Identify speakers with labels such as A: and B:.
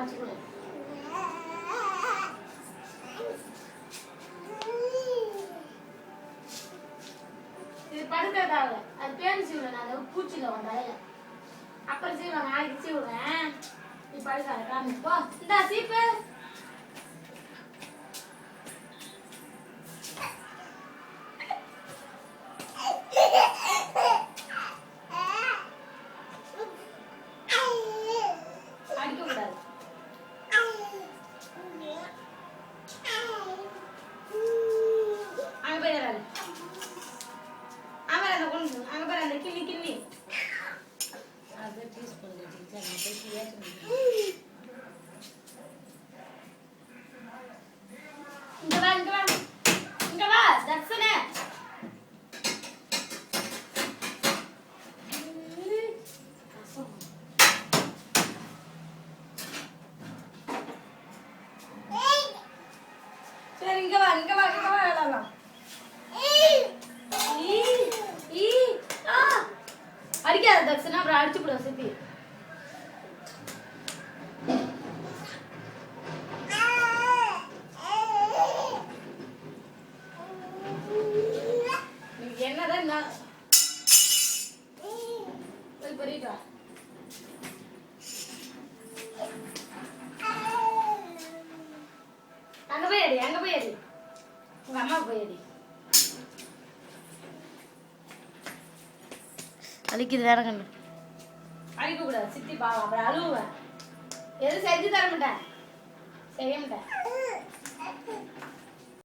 A: அடிச்சுக்கொடு. இது படுக்கிறதால அது பேன் சீவில நான் பூச்சியில் வந்தால அப்புறம் சீவிடுவாங்க, நாளைக்கு சீவிடுவேன். நீ படுக்காத காமி போ. இந்தா சீப்பு. அடிக்கக்கூடாது. அங்க போயிடாது. அங்க கொண்டு அங்க பாரு அந்த கிள்ளி கிள்ளி அது டீஸ் பண்ணி டீச்சர் நான் போய் ஏத்துறேன். இங்க வா இங்க வா இங்க வா தக்ஷனே. சரி இங்க வா இங்க வா இங்க வா விளையாடலாம். அடிக்காத தக்ஷனா, அப்புறம் அடிச்சு போடுவோம் சிப்பி. என்னதான் போய் பெரியக்கா அங்க போய் அடி, அங்க போய் அடி, உங்க அம்மா போய் அடி. அழிக்குது வேற கண்ணு. அழிக்க கூடாது சித்தி பாவம், அப்புறம் அழுவேன். எதுவும் செஞ்சு தர மாட்டேன், செய்ய மாட்டேன்.